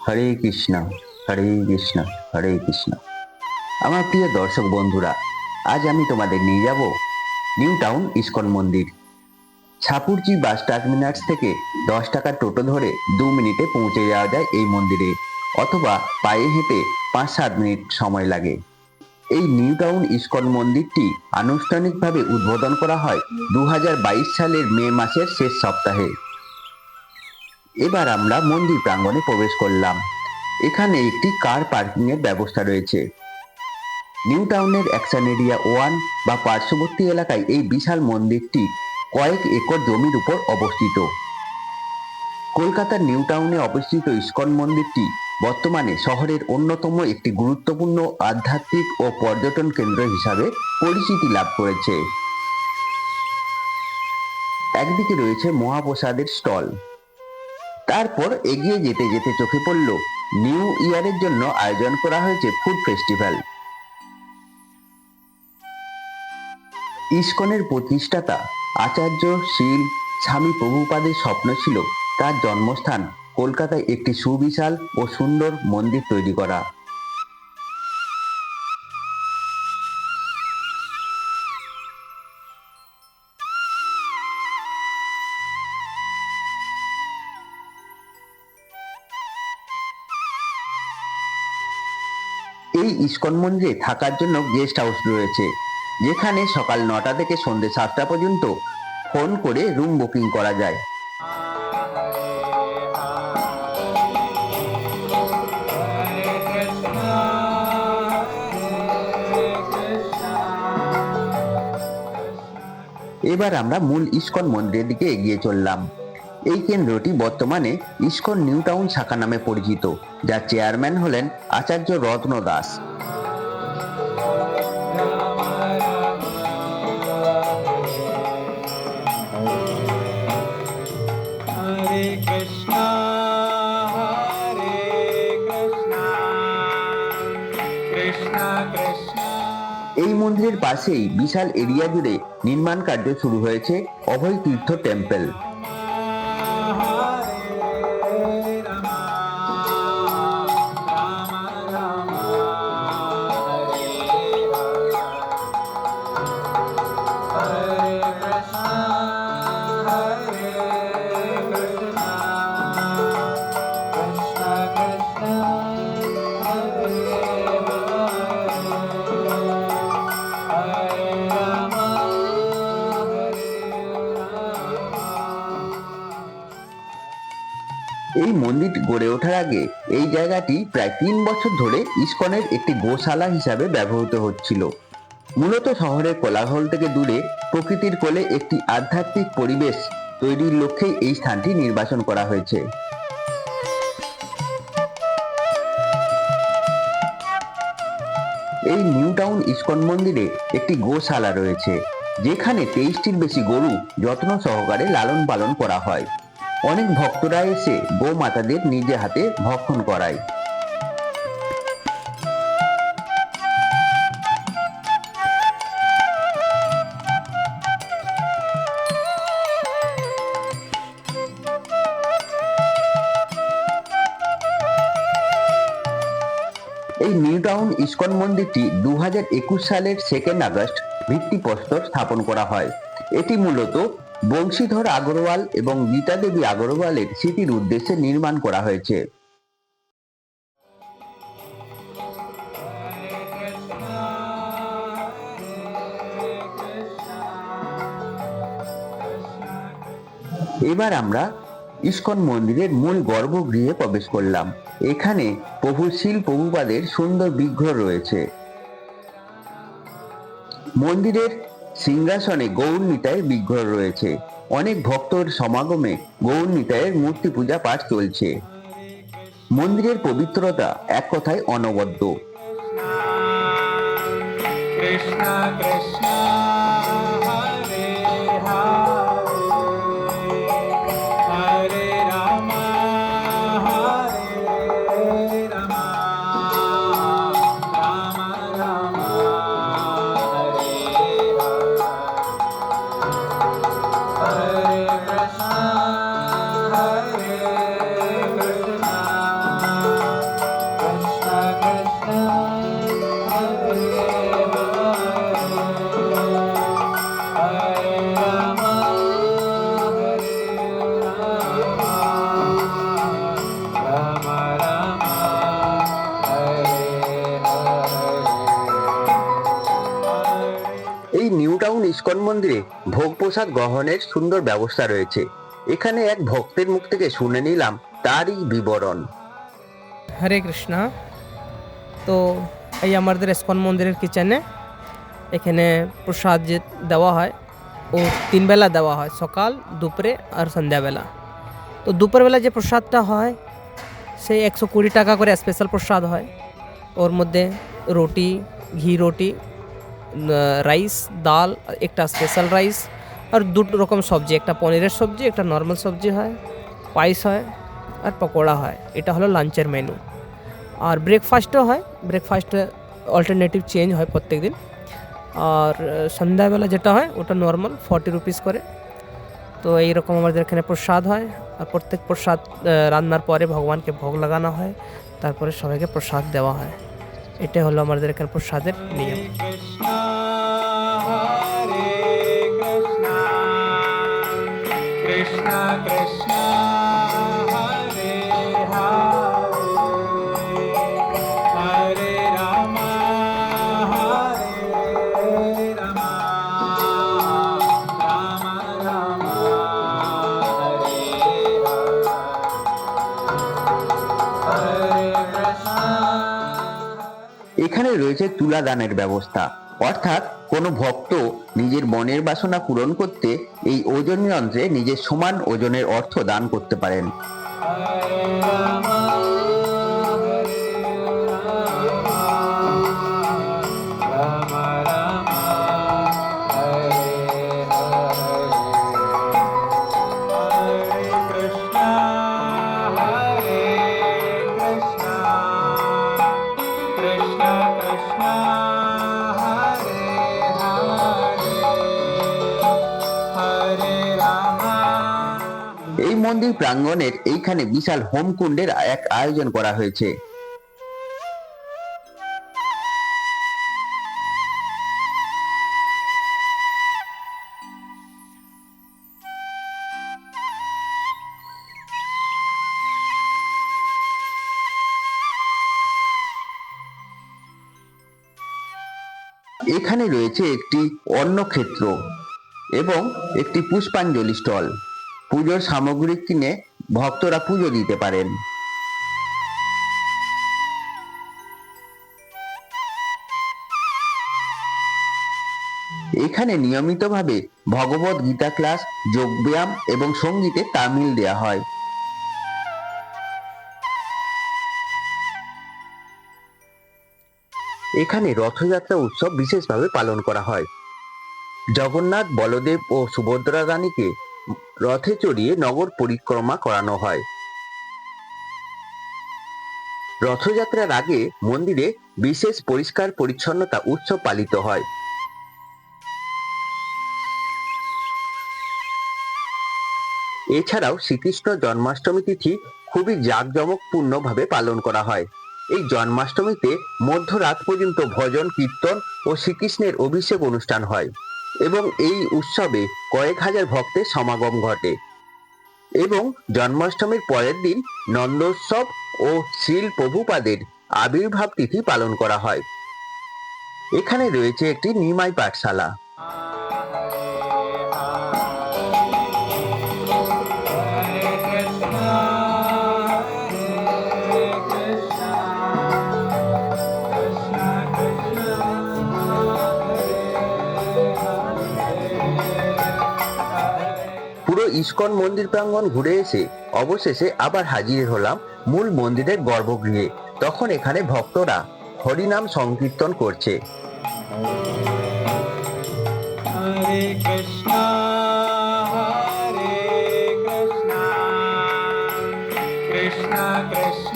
হরে কৃষ্ণ, হরে কৃষ্ণ, হরে কৃষ্ণ। আমার প্রিয় দর্শক বন্ধুরা, আজ আমি তোমাদের নিয়ে যাব নিউ টাউন ইস্কন মন্দির। ছাপুরজি বাস টার্মিনাস থেকে 10 টাকার টোটো ধরে 2 মিনিটে পৌঁছে যাওয়া যায় এই মন্দিরে, অথবা পায়ে হেঁটে 5-7 মিনিট সময় লাগে। এই নিউ টাউন ইস্কন মন্দিরটি আনুষ্ঠানিকভাবে উদ্বোধন করা হয় 2022 সালের মে মাসের শেষ সপ্তাহে। এবার আমরা মন্দির প্রাঙ্গণে প্রবেশ করলাম। এখানে একটি কার পার্কিং এর ব্যবস্থা রয়েছে। নিউ টাউনের অ্যাকশন এরিয়া 1 বা পার্শ্ববর্তী এলাকায় এই বিশাল মন্দিরটি কয়েক একর জমির উপর অবস্থিত। কলকাতার নিউ টাউনে অবস্থিত ইস্কন মন্দিরটি বর্তমানে শহরের অন্যতম একটি গুরুত্বপূর্ণ আধ্যাত্মিক ও পর্যটন কেন্দ্র হিসাবে পরিচিতি লাভ করেছে। একদিকে রয়েছে মহাপ্রসাদের স্টল, তারপর এগিয়ে যেতে যেতে চোখে পড়ল নিউ ইয়ারের জন্য আয়োজন করা হয়েছে ফুড ফেস্টিভ্যাল। ইস্কনের প্রতিষ্ঠাতা আচার্য শ্রীল স্বামী প্রভুপাদের স্বপ্ন ছিল তার জন্মস্থান কলকাতায় একটি সুবিশাল ও সুন্দর মন্দির তৈরি করা। এই ইস্কন মন্দিরে থাকার জন্য গেস্ট হাউস রয়েছে, যেখানে সকাল 9টা থেকে সন্ধ্যে 7টা পর্যন্ত ফোন করে রুম বুকিং করা যায়। এবার আমরা মূল ইস্কন মন্দিরের দিকে এগিয়ে চললাম। এই কেন্দ্রটি বর্তমানে ইস্কন নিউ টাউন শাখা নামে পরিচিত, যার চেয়ারম্যান হলেন আচার্য রত্ন দাস। এই মন্দিরের পাশেই বিশাল এরিয়া জুড়ে নির্মাণ কার্য শুরু হয়েছে অভয় তীর্থ টেম্পল। এই মন্দির গড়ে ওঠার আগে এই জায়গাটি প্রায় 3 বছর ধরে ইস্কনের একটি গোশালা হিসাবে ব্যবহৃত হচ্ছিল। মূলত শহরের কোলাহল থেকে দূরে প্রকৃতির কোলে একটি আধ্যাত্মিক পরিবেশ তৈরির লক্ষ্যেই এই স্থানটি নির্বাচন করা হয়েছে। এই নিউ টাউন ইস্কন মন্দিরে একটি গোশালা রয়েছে, যেখানে 23টির বেশি গরু যত্ন সহকারে লালন পালন করা হয়। অনেক ভক্তরা এসে গোমাতাদের নিজে হাতে ভক্ষণ করায়। এই নিউ টাউন ইস্কন মন্দিরটি 2021 সালের 2 আগস্ট ভিত্তিপ্রস্তর স্থাপন করা হয়। এটি মূলত বংশীধর আগরওয়াল এবং গীতা দেবী আগরওয়ালের স্মৃতির উদ্দেশ্যে নির্মাণ করা হয়েছে। এবার আমরা ইস্কন মন্দিরের মূল গর্ভগৃহে প্রবেশ করলাম। এখানে প্রভু শ্রীল প্রভুপাদের সুন্দর বিগ্রহ রয়েছে। মন্দিরের সিংহাসনে গৌর নিতাইয়ের বিগ্রহ রয়েছে। অনেক ভক্তর সমাগমে গৌর নিতাইয়ের মূর্তি পূজা পাঠ চলছে। মন্দিরের পবিত্রতা এক কথায় অনবদ্য। কৃষ্ণ কৃষ্ণ হরে হরে রাম হরে রাম রাম রাম হরে হরে কৃষ্ণ টাউন ইস্কন মন্দিরে ভোগ প্রসাদ গ্রহণের সুন্দর ব্যবস্থা রয়েছে। এখানে এক ভক্তের মুখ থেকে শুনে নিলাম তারই বিবরণ। হরে কৃষ্ণা। তো এই আমাদের ইস্কন মন্দিরের কিচেনে এখানে প্রসাদ যে দেওয়া হয় ও 3 বেলা দেওয়া হয়, সকাল, দুপুরে আর সন্ধ্যাবেলা। তো দুপুরবেলা যে প্রসাদটা হয় সেই 120 টাকা করে স্পেশাল প্রসাদ হয়। ওর মধ্যে রুটি, ঘি রুটি, রাইস, ডাল, একটা স্পেশাল রাইস আর 2 রকম সবজি, একটা পনিরের সবজি, একটা নর্মাল সবজি হয়, পায়েস হয় আর পকোড়া হয়। এটা হলো লাঞ্চের মেনু। আর ব্রেকফাস্টও হয়, ব্রেকফাস্টে অল্টারনেটিভ চেঞ্জ হয় প্রত্যেক দিন। আর সন্ধ্যাবেলা যেটা হয় ওটা নর্মাল 40 রুপিস করে। তো এইরকম আমাদের এখানে প্রসাদ হয়। আর প্রত্যেক প্রসাদ রান্নার পরে ভগবানকে ভোগ লাগানো হয়, তারপরে সবাইকে প্রসাদ দেওয়া হয়। এটা হলো আমাদের এখানে প্রসাদের নিয়ম। কৃষ্ণ কৃষ্ণ হরে হরে হরে রাম রাম রাম হরে হরে কৃষ্ণ। এখানে রয়েছে তুলা দানের ব্যবস্থা, অর্থাৎ কোনো ভক্ত নিজের মনের বাসনা পূরণ করতে এই ওজন যন্ত্রে নিজের সমান ওজনের অর্থ দান করতে পারেন। হরে রাম হরে রাম রাম হরে হরে কৃষ্ণ হরে কৃষ্ণ কৃষ্ণ কৃষ্ণ হরে হরে রাম। এই মন্দির প্রাঙ্গণের এইখানে বিশাল হোমকুণ্ডের এক আয়োজন করা হয়েছে। এখানে রয়েছে একটি অন্নক্ষেত্র এবং একটি পুষ্পাঞ্জলি স্টল। পুজোর সামগ্রী কিনে ভক্তরা পুজো দিতে পারেন। এখানে নিয়মিতভাবে ভগবত গীতা ক্লাস, যোগব্যায়াম এবং সঙ্গীতে তামিল দেওয়া হয়। এখানে রথযাত্রা উৎসব বিশেষভাবে পালন করা হয়। জগন্নাথ, বলদেব ও সুভদ্রা রানীকে রথে চড়িয়ে নগর পরিক্রমা করানো হয়। রথযাত্রার আগে মন্দিরে বিশেষ পরিষ্কার পরিচ্ছন্নতা উৎসব পালিত হয়। এছাড়াও শ্রীকৃষ্ণ জন্মাষ্টমী তিথি খুবই জাঁকজমকপূর্ণভাবে পালন করা হয়। এই জন্মাষ্টমীতে মধ্যরাত পর্যন্ত ভজন, কীর্তন ও শ্রীকৃষ্ণের অভিষেক অনুষ্ঠান হয় এবং এই উৎসবে কয়েক হাজার ভক্তের সমাগম ঘটে। এবং জন্মাষ্টমীর পরের দিন নন্দোৎসব ও শ্রীল প্রভুপাদের আবির্ভাব তিথি পালন করা হয়। এখানে রয়েছে একটি নিমাই পাঠশালা। পুরো ইস্কন মন্দির প্রাঙ্গণ ঘুরে এসে অবশেষে আবার হাজির হলাম মূল মন্দিরের গর্ভগৃহে। তখন এখানে ভক্তরা হরিনাম সংকীর্তন করছে। হরে কৃষ্ণ হরে কৃষ্ণ কৃষ্ণ কৃষ্ণ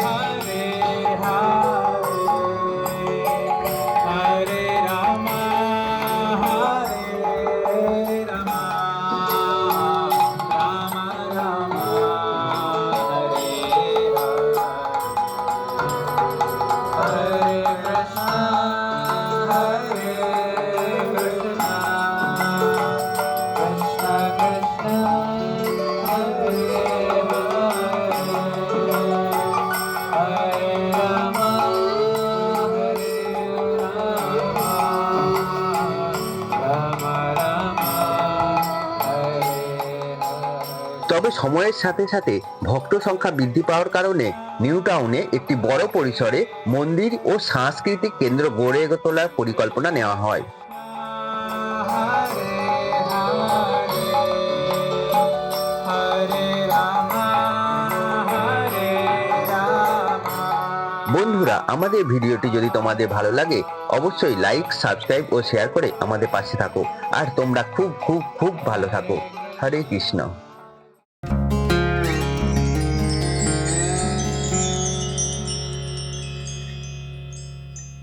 হরে হরে রাম রাম রাম হরে হরে কৃষ্ণ হরে কৃষ্ণ তবে সময়ের সাথে সাথে ভক্ত সংখ্যা বৃদ্ধি পাওয়ার কারণে নিউ টাউনে একটি বড় পরিসরে মন্দির ও সাংস্কৃতিক কেন্দ্র গড়ে তোলার পরিকল্পনা নেওয়া হয়। Hare Rama, Hare Rama. বন্ধুরা, আমাদের ভিডিওটি যদি তোমাদের ভালো লাগে অবশ্যই লাইক, সাবস্ক্রাইব ও শেয়ার করে আমাদের পাশে থাকো। আর তোমরা খুব খুব খুব ভালো থাকো। হরে কৃষ্ণ।